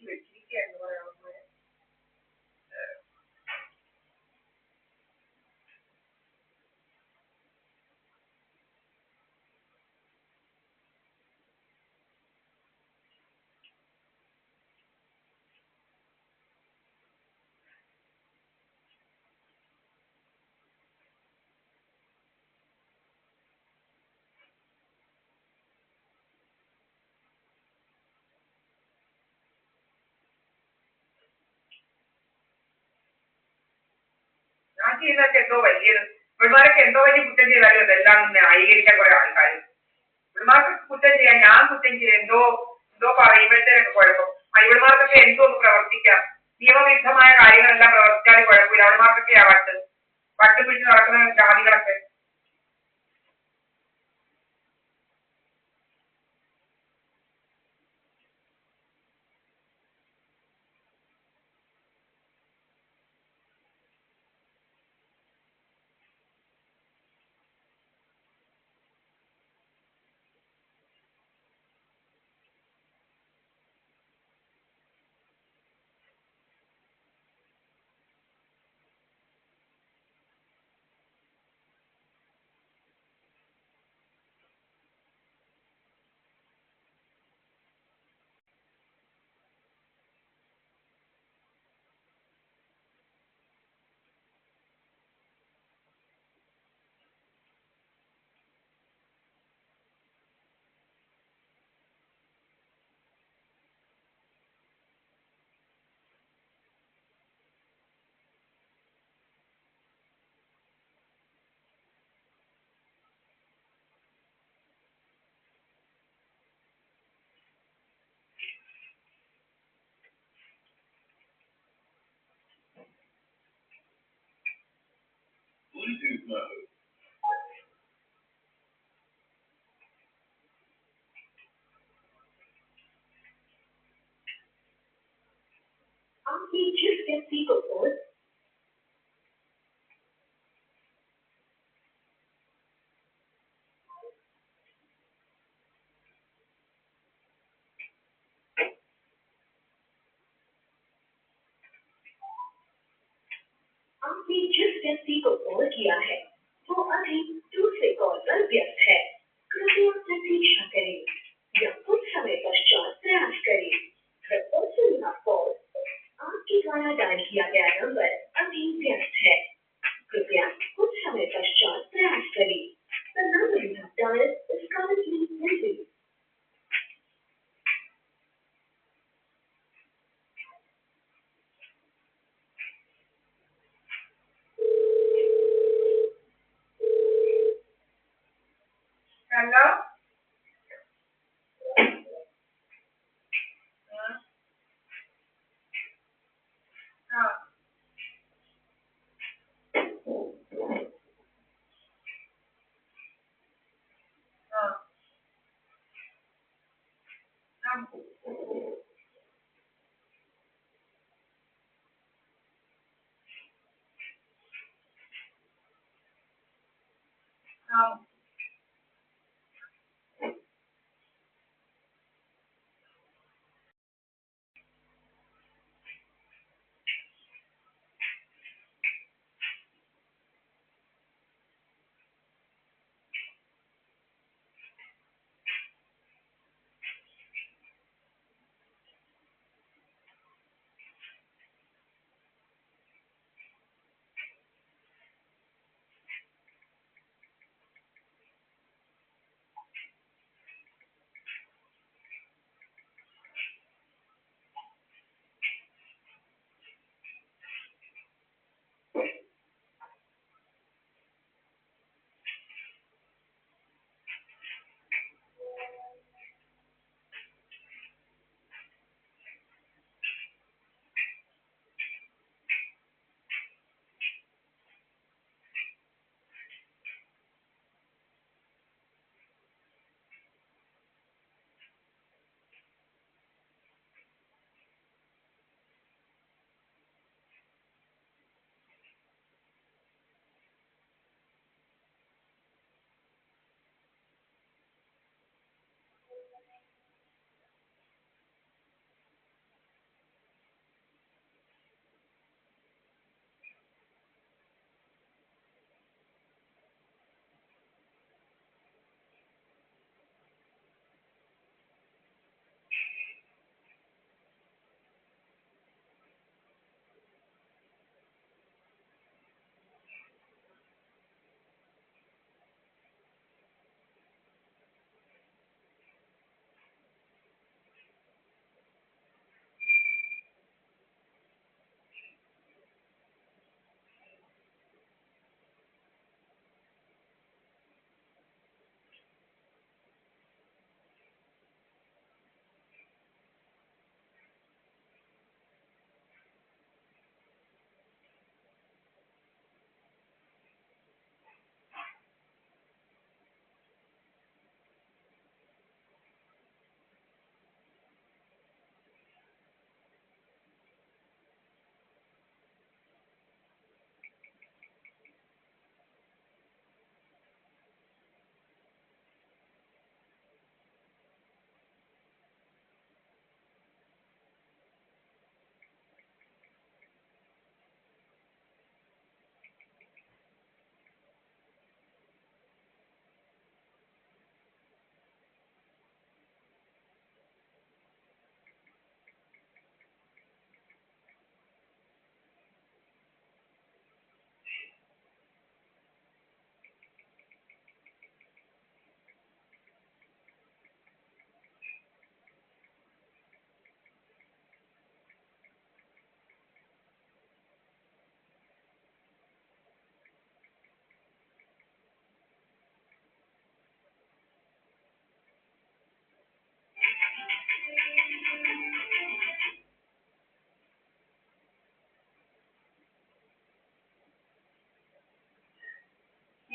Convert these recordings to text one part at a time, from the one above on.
ഒരുക്കി വെച്ചിരിക്കുകയെന്ന് പറയാം. ഞാൻ ചെയ്യുന്നതൊക്കെ എന്തോ വലിയത്, ഇവന്മാരൊക്കെ എന്തോ വലിയ കുറ്റം ചെയ്താലും അതെല്ലാം ന്യായീകരിക്കാൻ കുറെ ആൾക്കാർ. ഇവന്മാർക്ക് കുറ്റം ചെയ്യാൻ, ഞാൻ കുറ്റം ചെയ്യാൻ എന്തോ പറയുമ്പോഴത്തേനൊക്കെ കുഴപ്പം. ഇവന്മാർക്കൊക്കെ എന്തോ ഒന്ന് പ്രവർത്തിക്കാം, നിയമവിരുദ്ധമായ കാര്യങ്ങളെല്ലാം പ്രവർത്തിച്ചാലും കുഴപ്പമില്ല. അവന്മാർക്കൊക്കെ ആവാട്ട് പട്ട് പിടിച്ച് നടക്കുന്ന ജാതികളൊക്കെ. आपकी जिस व्यक्ति को फोन किया है वो अभी दूसरे कॉल पर व्यस्त है। कृपया प्रतीक्षा करें या कुछ समय पश्चात प्रयास करें। The person you have called, आपके द्वारा डायल किया गया नंबर अभी व्यस्त है। कृपया कुछ समय पश्चात प्रयास करें। The number you have dialed is currently busy. Hello, ആ ആ ആ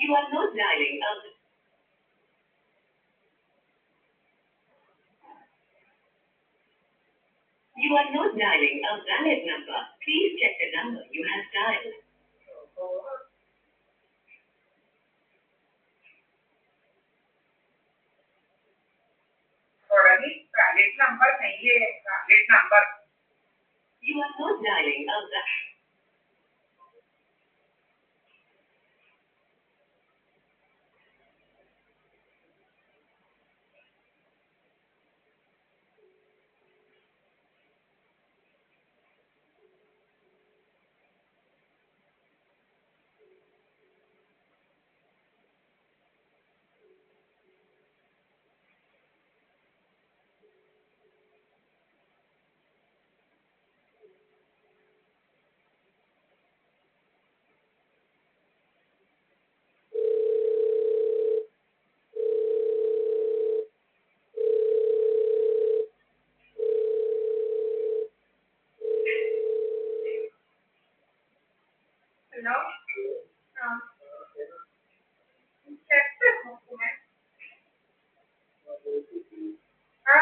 You are not dialing a You are not dialing a valid number. Please check the number you have dialed. തുടങ്ങി വാലിഡ് നമ്പർ നെയ്യേ valid number. You are not dialing a hello. ആ check നോക്കുമേ. ആ